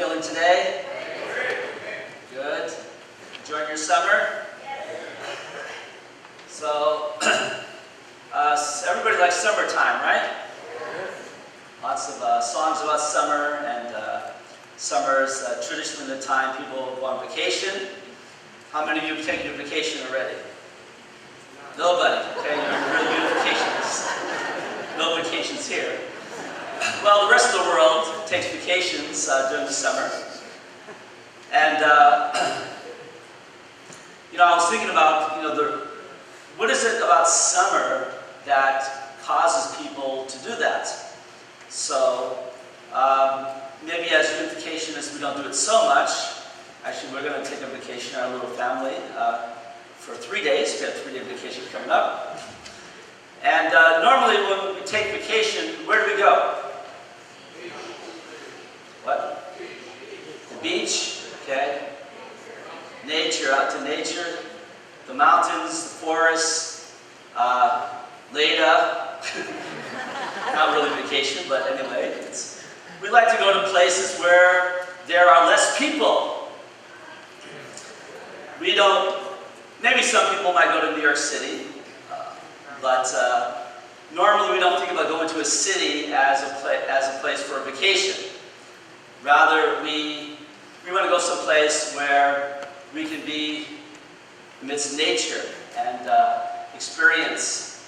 feeling today? Good. Enjoying your summer? So, everybody likes summertime, right? Lots of songs about summer, and summer is traditionally the time people go on vacation. How many of you have taken your vacation already? Nobody. Okay, you're really good at vacations. No vacations here. Well, the rest of the world takes vacations during the summer. And, I was thinking about, what is it about summer that causes people to do that? So, maybe as unificationists we don't do it so much. Actually, we're going to take a vacation, our little family, for 3 days. We have a 3-day vacation coming up. And normally when we take vacation, where do we go? What? The beach, okay. Nature, out to nature. The mountains, the forests, Leda. Not really vacation, but anyway. We like to go to places where there are less people. We don't, maybe some people might go to New York City, but normally we don't think about going to a city as a place for a vacation. Rather, we want to go someplace where we can be amidst nature and experience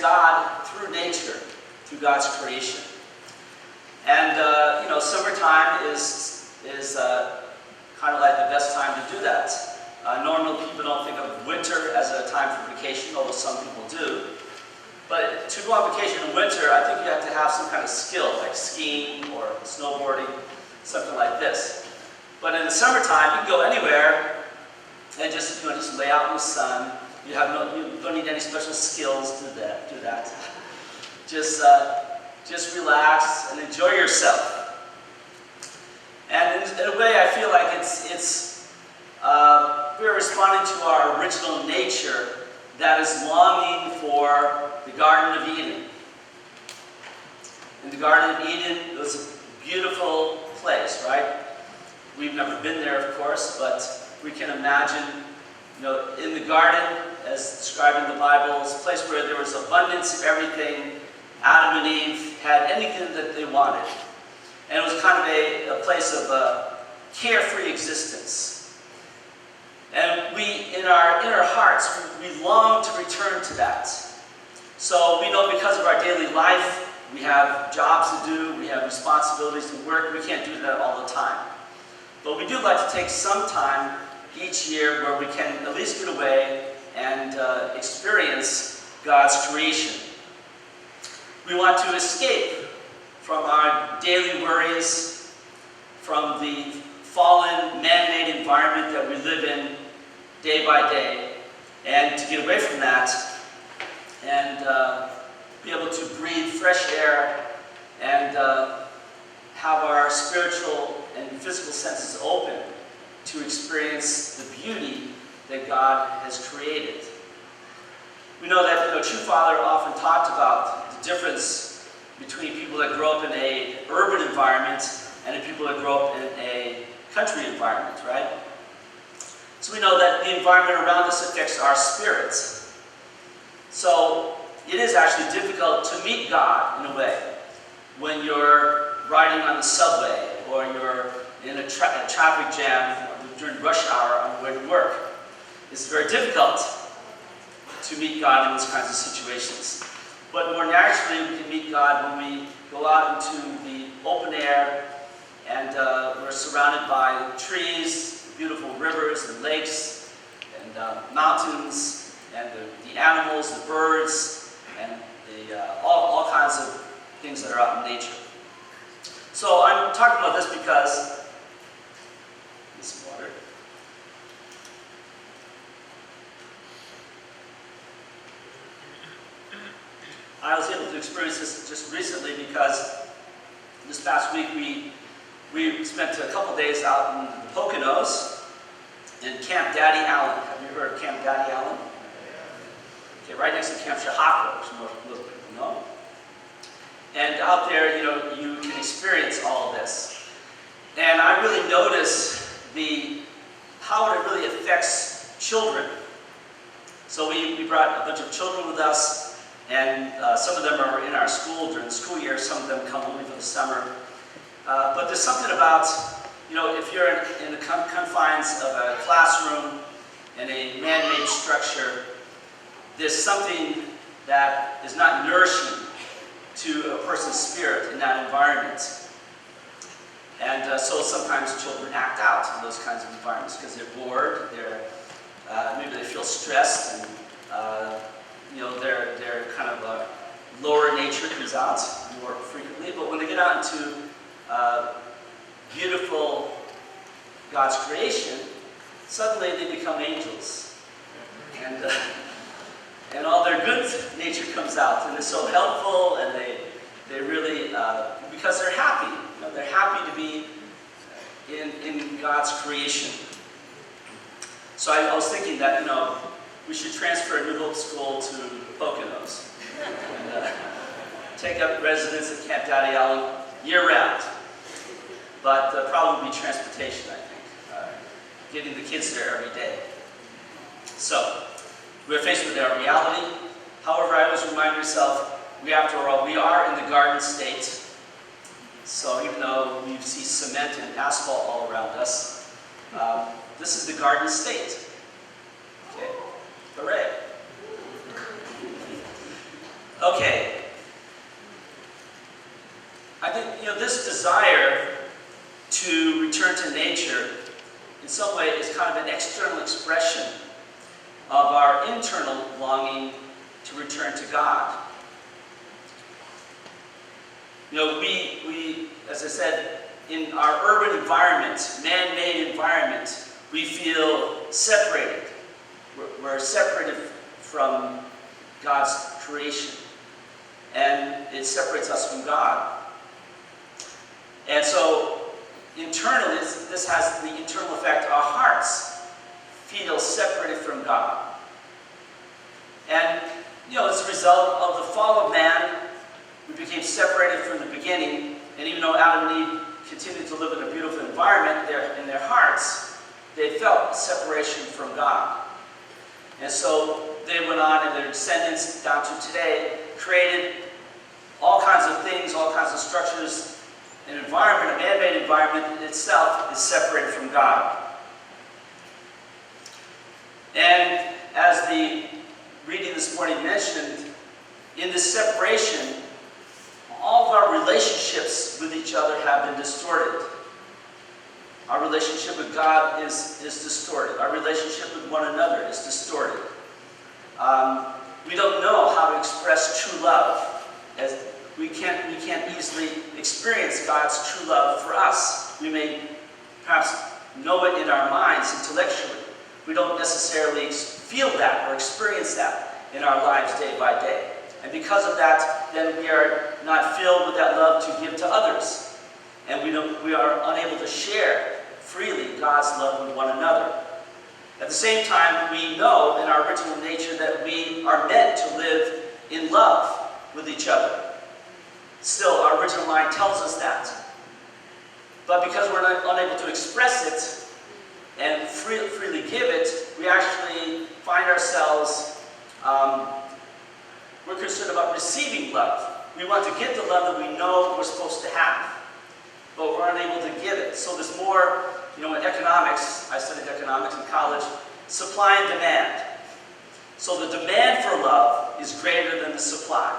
God through nature, through God's creation. And summertime is kind of like the best time to do that. Normally people don't think of winter as a time for vacation, although some people do. But to go on vacation in winter, I think you have to have some kind of skill, like skiing or snowboarding, something like this. But in the summertime, you can go anywhere and just lay out in the sun. You don't need any special skills to do that. Just relax and enjoy yourself. And in a way, I feel like we're responding to our original nature that is longing for the Garden of Eden. In the Garden of Eden, it was a beautiful place, right? We've never been there, of course, but we can imagine, in the garden, as described in the Bible, it's a place where there was abundance of everything. Adam and Eve had anything that they wanted. And it was kind of a place of carefree existence. And we, in our hearts, we long to return to that. So we know because of our daily life, we have jobs to do, we have responsibilities to work, we can't do that all the time. But we do like to take some time each year where we can at least get away and experience God's creation. We want to escape from our daily worries, from the fallen, man-made environment that we live in day by day, and to get away from that and be able to breathe fresh air and have our spiritual and physical senses open to experience the beauty that God has created. We know that True Father often talked about the difference between people that grow up in an urban environment and the people that grow up in a country environment, right? So we know that the environment around us affects our spirits. So it is actually difficult to meet God in a way when you're riding on the subway or you're in a traffic jam during rush hour on the way to work. It's very difficult to meet God in those kinds of situations. But more naturally, we can meet God when we go out into the open air and we're surrounded by trees, beautiful rivers and lakes and mountains and the animals, the birds, and all kinds of things that are out in nature. So I'm talking about this because, need some water. I was able to experience this just recently because this past week we spent a couple days out in the Poconos in Camp Daddy Allen. Have you heard of Camp Daddy Allen? Okay, right next to Camp Shahako, which most people know. And out there, you can experience all of this. And I really notice how it really affects children. So we brought a bunch of children with us, and some of them are in our school during the school year, some of them come only for the summer. But there's something about, if you're in the confines of a classroom in a man-made structure, there's something that is not nourishing to a person's spirit in that environment. And so sometimes children act out in those kinds of environments because they're bored, maybe they feel stressed, and their kind of lower nature comes out more frequently. But when they get out into beautiful God's creation, suddenly they become angels, and all their good nature comes out, and they're so helpful, and they really because they're happy. They're happy to be in God's creation. So I was thinking that, we should transfer New Hope School to Poconos and take up residence at Camp Daddy Allen year-round. But the problem would be transportation, I think, getting the kids there every day. So we're faced with our reality. However, I always remind myself, after all, we are in the Garden State. So even though we see cement and asphalt all around us, this is the Garden State. Okay, hooray. Okay, I think this desire to return to nature, in some way, is kind of an external expression of our internal longing to return to God. We, as I said, in our urban environment, man-made environment, we feel separated. We're separated from God's creation. And it separates us from God. And so, internally, this has the internal effect. Our hearts feel separated from God. And, as a result of the fall of man, we became separated from the beginning, and even though Adam and Eve continued to live in a beautiful environment, in their hearts, they felt separation from God. And so they went on, and their descendants, down to today, created all kinds of things, all kinds of structures. An environment, a man-made environment in itself, is separated from God. And as the reading this morning mentioned, in this separation, all of our relationships with each other have been distorted. Our relationship with God is distorted. Our relationship with one another is distorted. We don't know how to express true love. As we can't easily experience God's true love for us. We may perhaps know it in our minds intellectually. We don't necessarily feel that or experience that in our lives day by day. And because of that, then we are not filled with that love to give to others. And we are unable to share freely God's love with one another. At the same time, we know in our original nature that we are meant to live in love with each other. Still, our original mind tells us that. But because we're unable to express it and freely give it, we actually find ourselves we're concerned about receiving love. We want to get the love that we know we're supposed to have, but we're unable to give it. So there's more, in economics, I studied economics in college, supply and demand. So the demand for love is greater than the supply.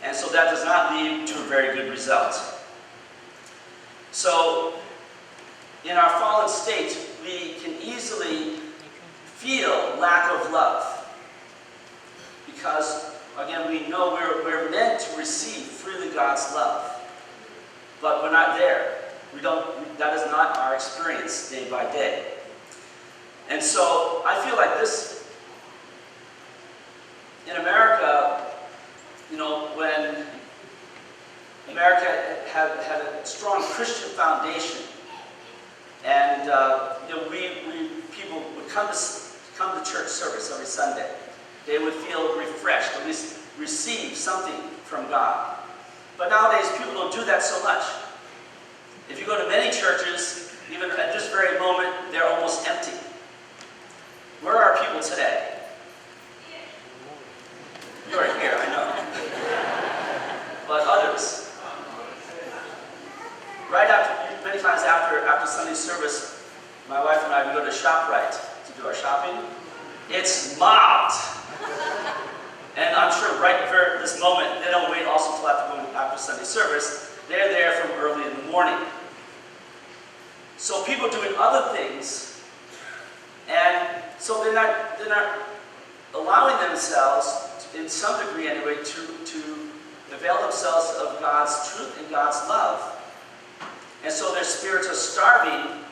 And so that does not lead to a very good result. So in our fallen state, we can easily feel lack of love. Because, again, we know we're meant to receive freely God's love. But we're not there. That is not our experience day by day. And so I feel like this, in America, when America had a strong Christian foundation, and people would come to church service every Sunday. They would feel refreshed, at least receive something from God. But nowadays, people don't do that so much. If you go to many churches, even at this very moment, they're almost empty. Where are people today? You are here, I know. But others. Right after, many times after Sunday service, my wife and I would go to ShopRite to do our shopping. It's mobbed. And I'm sure right for this moment, they don't wait also until after Sunday service. They're there from early in the morning. So people doing other things, and so they're not allowing themselves, in some degree anyway, to avail themselves of God's truth and God's love. And so their spirits are starving,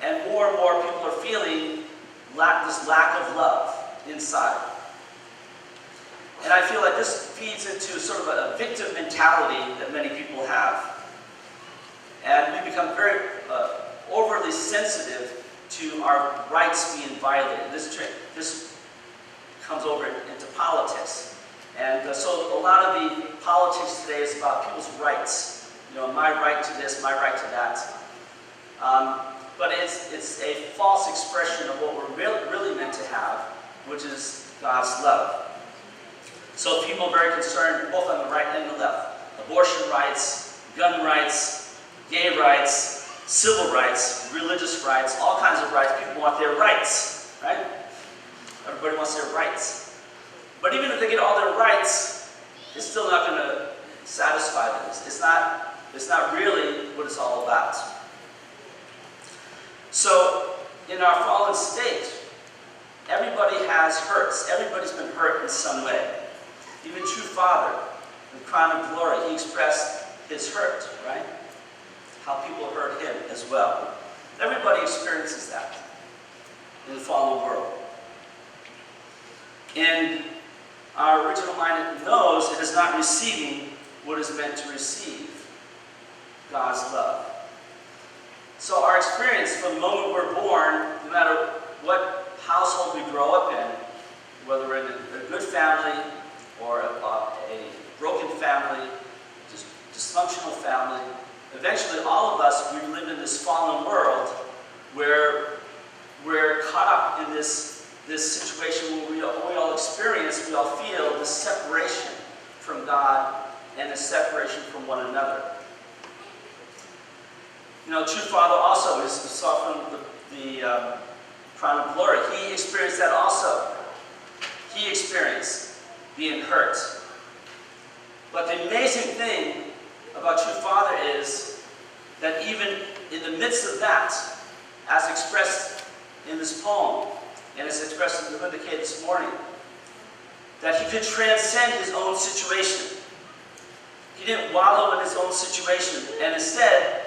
and more people are feeling this lack of love inside. And I feel like this feeds into sort of a victim mentality that many people have. And we become very overly sensitive to our rights being violated. This comes over into politics. And so a lot of the politics today is about people's rights. You know, my right to this, my right to that. But it's a false expression of what we're really meant to have, which is God's love. So people are very concerned, both on the right and the left. Abortion rights, gun rights, gay rights, civil rights, religious rights, all kinds of rights. People want their rights, right? Everybody wants their rights. But even if they get all their rights, it's still not going to satisfy them. It's not really what it's all about. So, in our fallen state, everybody has hurts. Everybody's been hurt in some way. Even true Father, in Crown of Glory, he expressed his hurt, right? How people hurt him as well. Everybody experiences that in the fallen world. And our original mind knows it is not receiving what is meant to receive, God's love. So our experience from the moment we're born, no matter what household we grow up in, whether we're in a good family or a broken family, just dysfunctional family, eventually all of us, we live in this fallen world where we're caught up in this situation where we all experience, we all feel this separation from God and a separation from one another. You know, true Father also, as we saw from the Crown of Glory, he experienced that also. He experienced being hurt. But the amazing thing about true Father is that even in the midst of that, as expressed in this poem, and as expressed in the Linda K this morning, that he could transcend his own situation. He didn't wallow in his own situation, and instead,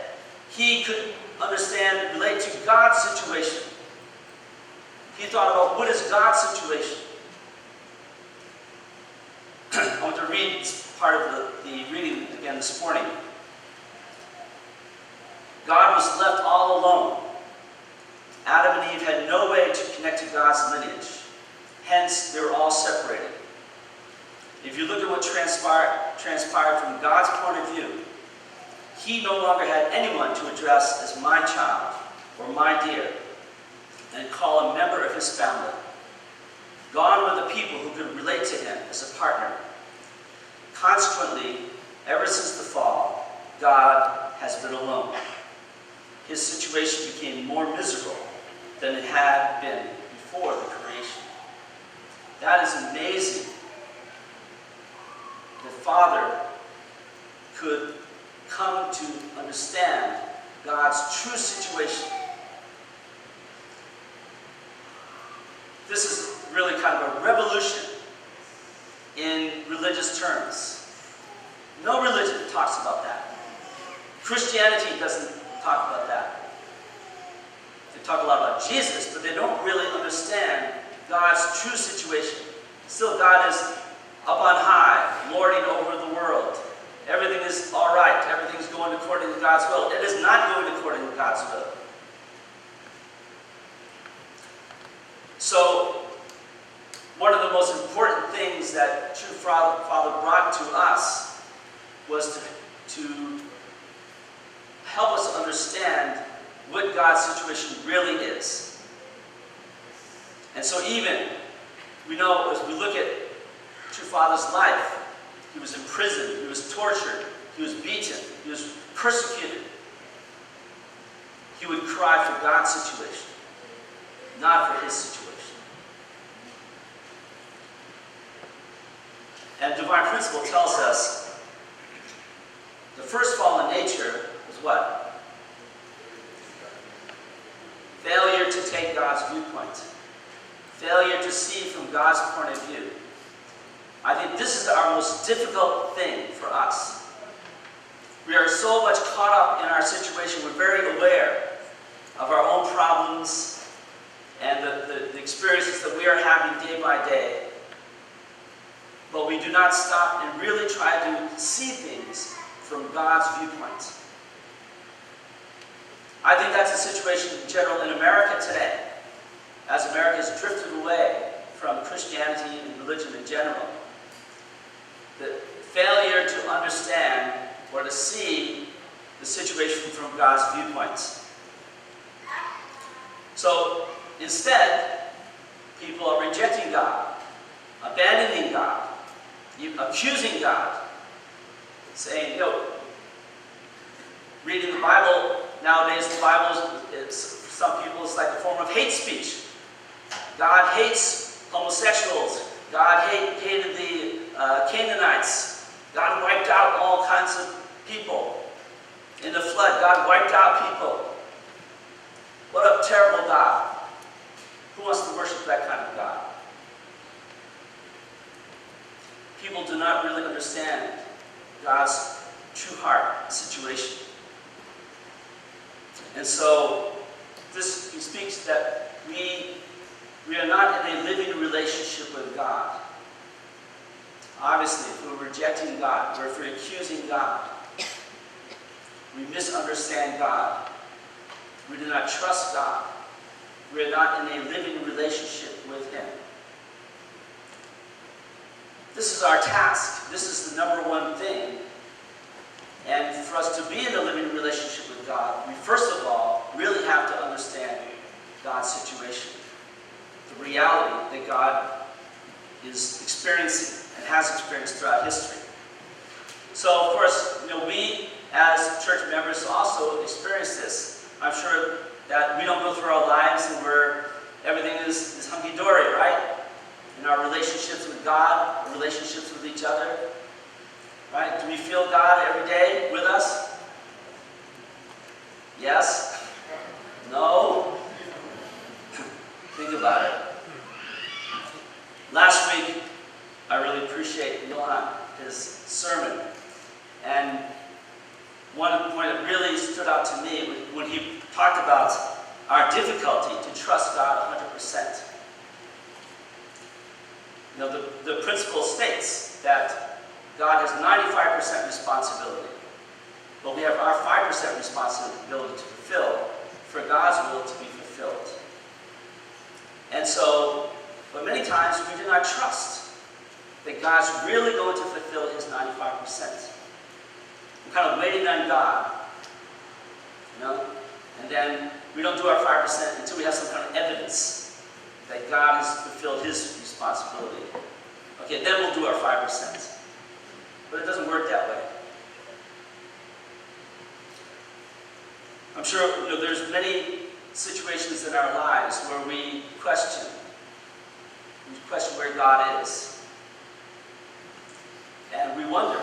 he could understand and relate to God's situation. He thought about what is God's situation. I want to read part of the reading again this morning. God was left all alone. Adam and Eve had no way to connect to God's lineage. Hence, they were all separated. If you look at what transpired from God's point of view, he no longer had anyone to address as my child or my dear and call a member of his family. Gone were the people who could relate to him as a partner. Consequently, ever since the fall, God has been alone. His situation became more miserable than it had been before the creation. That is amazing. The Father could come to understand God's true situation. This is really kind of a revolution in religious terms. No religion talks about that. Christianity doesn't talk about that. They talk a lot about Jesus, but they don't really understand God's true situation. Still, God is up on high, lording over the world. Everything is all right. Everything's going according to God's will. It is not going according to God's will. So, one of the most important things that true Father brought to us was to help us understand what God's situation really is. And so even, we know as we look at true Father's life, he was in prison, he was tortured, he was beaten, he was persecuted. He would cry for God's situation, not for his situation. And divine principle tells us the first fallen nature is what? Failure to take God's viewpoint. Failure to see from God's point of view. I think this is our most difficult thing for us. We are so much caught up in our situation. We're very aware of our own problems and the experiences that we are having day by day. But we do not stop and really try to see things from God's viewpoint. I think that's the situation in general in America today. As America has drifted away from Christianity and religion in general, the failure to understand or to see the situation from God's viewpoint. So instead, people are rejecting God, abandoning God, accusing God, saying, reading the Bible, nowadays the Bible is, some people, it's like a form of hate speech. God hates homosexuals. God hated the Canaanites. God wiped out all kinds of people. In the flood, God wiped out people. What a terrible God. Who wants to worship that kind of God? People do not really understand God's true heart situation. And so, this speaks that we are not in a living relationship with God. Obviously, if we're rejecting God, or if we're accusing God, we misunderstand God. We do not trust God. We are not in a living relationship with Him. This is our task. This is the number one thing. And for us to be in a living relationship with God, we first of all really have to understand God's situation. The reality that God is experiencing and has experienced throughout history. So, of course, we as church members also experience this. I'm sure that we don't go through our lives and everything is hunky-dory, right? In our relationships with God, our relationships with each other, right? Do we feel God every day with us? Yes? No? Think about it. Last week, I really appreciate Johan, his sermon. And one point that really stood out to me was when he talked about our difficulty to trust God 100%. The principle states that God has 95% responsibility, but we have our 5% responsibility to fulfill for God's will to be fulfilled. And so, but many times we do not trust that God's really going to fulfill his 95%. We're kind of waiting on God, and then we don't do our 5% until we have some kind of evidence that God has fulfilled his responsibility. Okay, then we'll do our 5%. But it doesn't work that way. I'm sure there's many situations in our lives where we question where God is. And we wonder,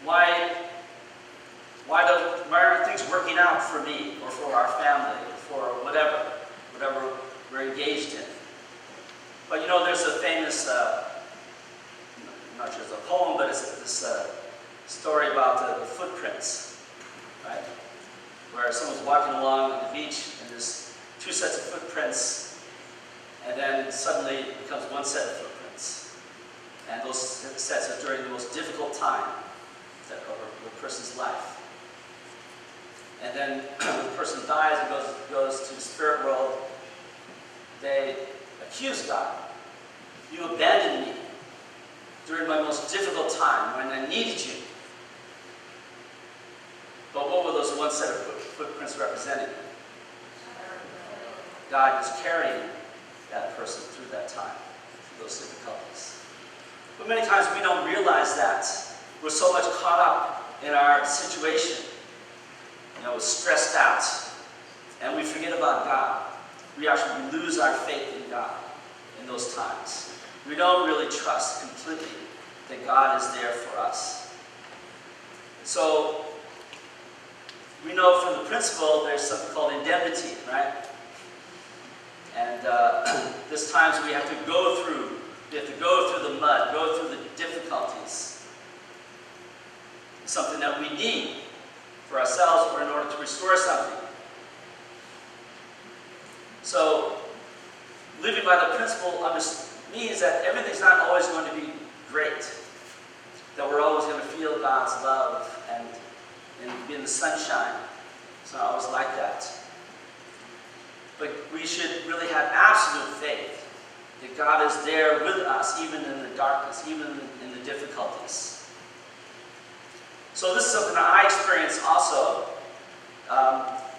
why aren't things working out for me or for our family or for whatever we're engaged in? But there's a famous, I'm not sure it's a poem, but it's this story about the footprints, right? Where someone's walking along on the beach and there's two sets of footprints, and then suddenly it becomes one set of footprints. And those sets are during the most difficult time of a person's life. And then when the person dies and goes to the spirit world, they accuse God. You abandoned me during my most difficult time when I needed you. set of footprints representing him. God is carrying that person through that time, through those difficulties. But many times we don't realize that. We're so much caught up in our situation, stressed out, and we forget about God. We lose our faith in God in those times. We don't really trust completely that God is there for us. So, we know from the principle there's something called indemnity, right? And there's times we have to go through the mud, go through the difficulties. Something that we need for ourselves or in order to restore something. So, living by the principle means that everything's not always going to be great. That we're always going to feel God's love and be in the sunshine. It's not always like that. But we should really have absolute faith that God is there with us, even in the darkness, even in the difficulties. So this is something that I experienced also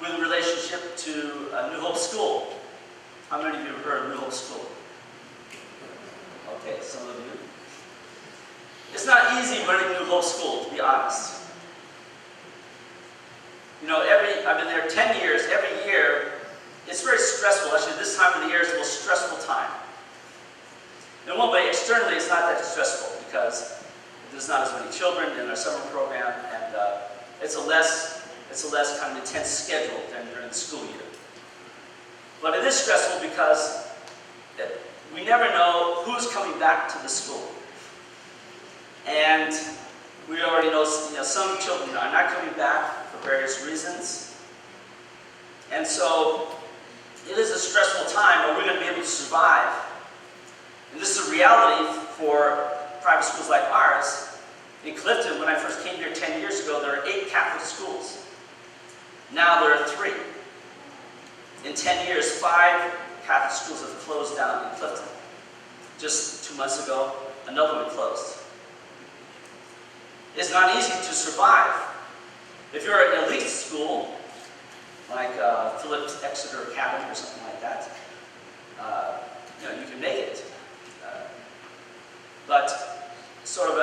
with relationship to New Hope School. How many of you have heard of New Hope School? Okay, some of you. It's not easy running New Hope School, to be honest. I've been there 10 years. Every year, it's very stressful. Actually, this time of the year is the most stressful time. In one way, externally, it's not that stressful because there's not as many children in our summer program, and it's a less kind of intense schedule than during the school year. But it is stressful because we never know who's coming back to the school. And we already know, some children are not coming back for various reasons. And so it is a stressful time. Are we going to be able to survive? And this is a reality for private schools like ours. In Clifton, when I first came here 10 years ago, there were 8 Catholic schools. Now there are 3. In 10 years, 5 Catholic schools have closed down in Clifton. Just 2 months ago, another one closed. It's not easy to survive. If you're at an elite school, like Phillips Exeter Academy or something like that, you can make it. But sort of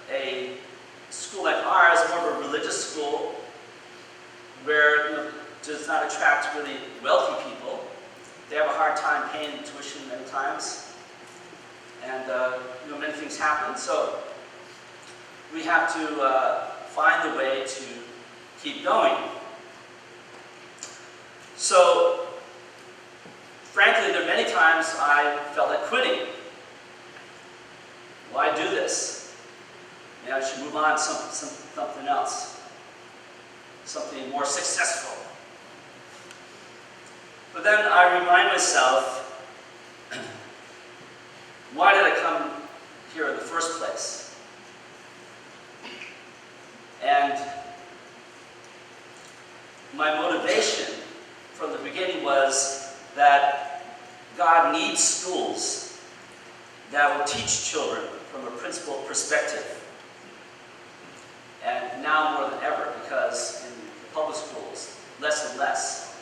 a school like ours, more of a religious school, where does not attract really wealthy people. They have a hard time paying tuition many times, and many things happen. So we have to find a way to keep going. So, frankly, there are many times I felt like quitting. Why do this? Maybe I should move on to something else, something more successful. But then I remind myself, why did I come here in the first place? And my motivation from the beginning was that God needs schools that will teach children from a principled perspective. And now more than ever, because in the public schools, less and less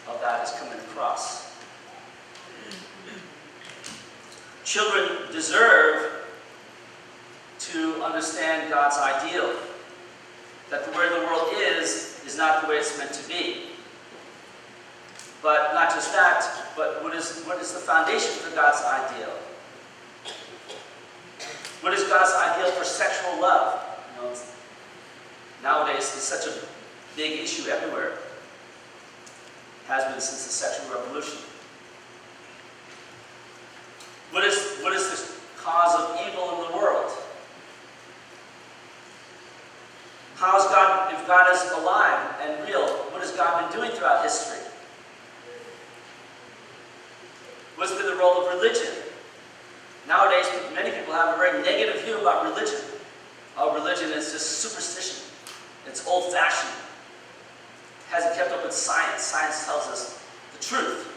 of that is coming across. Children deserve to understand God's ideal, that the way the world is not the way it's meant to be. But not just that, but what is the foundation for God's ideal? What is God's ideal for sexual love? Nowadays, it's such a big issue everywhere. It has been since the sexual revolution. What is the cause of evil in the world? How is God, if God is alive and real, what has God been doing throughout history? What's been the role of religion? Nowadays, many people have a very negative view about religion. Religion is just superstition. It's old-fashioned. It hasn't kept up with science. Science tells us the truth,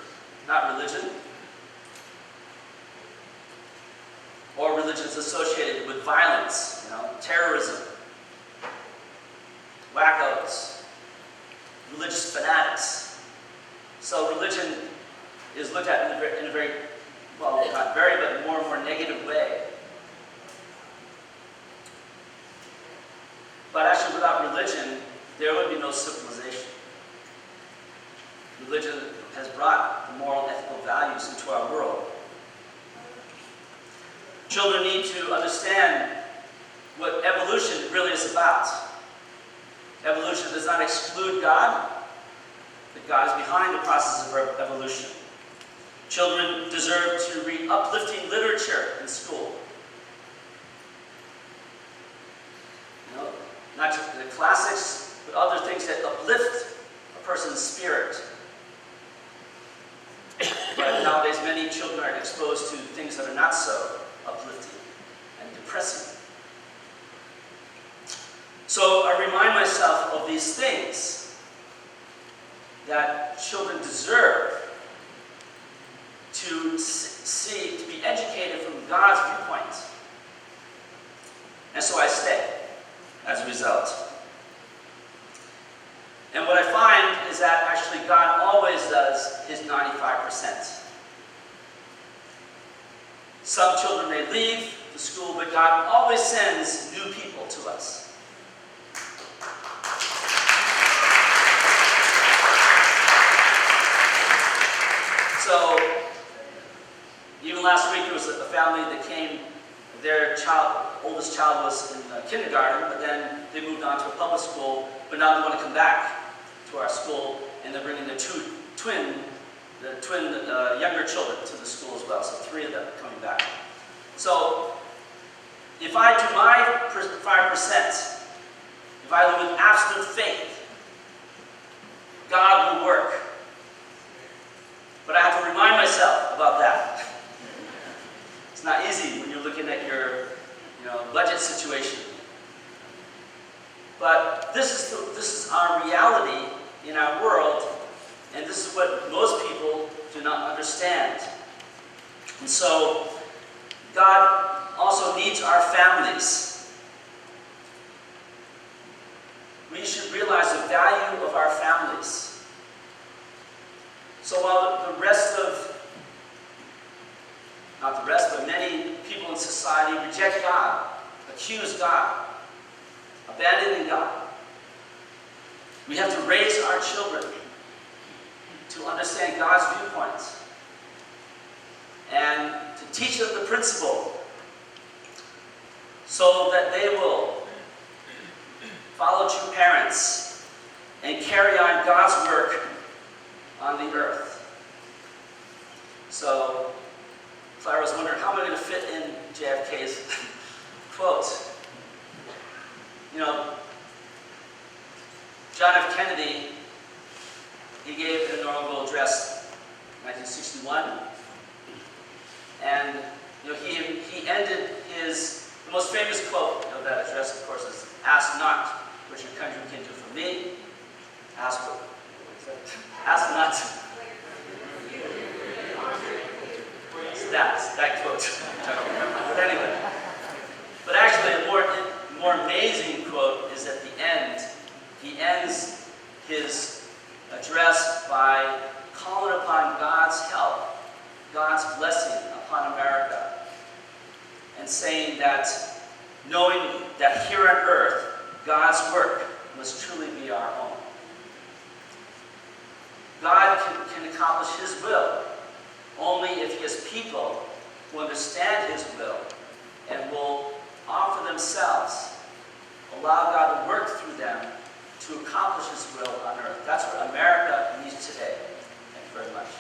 not religion. Or religion is associated with violence, terrorism, wackos. So religion is looked at in a very, well, not very, but more and more negative way. But actually, without religion, there would be no civilization. Religion has brought the moral and ethical values into our world. Children need to understand what evolution really is about. Evolution does not exclude God, but God is behind the process of evolution. Children deserve to read uplifting literature in school. Not just the classics, but other things that uplift a person's spirit. But nowadays, many children are exposed to things that are not so uplifting and depressing. So I remind myself of these things that children deserve to see, to be educated from God's viewpoint. And so I stay as a result. And what I find is that actually God always does his 95%. Some children may leave the school, but God always sends new people to us. So, even last week there was a family that came, their oldest child was in kindergarten, but then they moved on to a public school, but now they want to come back to our school, and they're bringing the twin younger children to the school as well, so 3 of them are coming back. So, if I do my 5%, if I live with absolute faith, God will work. But I have to remind myself about that. It's not easy when you're looking at your budget situation. But this is our reality in our world, and this is what most people do not understand. And so, God also needs our families. We should realize the value of our families. So while but many people in society reject God, accuse God, abandoning God, we have to raise our children to understand God's viewpoint and to teach them the principle so that they will follow true parents and carry on God's work on the earth. So, Clara was wondering, how am I going to fit in JFK's quote? John F. Kennedy, he gave an inaugural address in 1961, and he ended the most famous quote of that address, of course, is, "Ask not what your country can do for me, ask not." That quote, I don't remember. But anyway. But actually, a more amazing quote is at the end. He ends his address by calling upon God's help, God's blessing upon America, and saying that, knowing that here on earth, God's work must truly be our own. God can accomplish his will only if he has people who understand his will and will offer themselves, allow God to work through them to accomplish his will on earth. That's what America needs today. Thank you very much.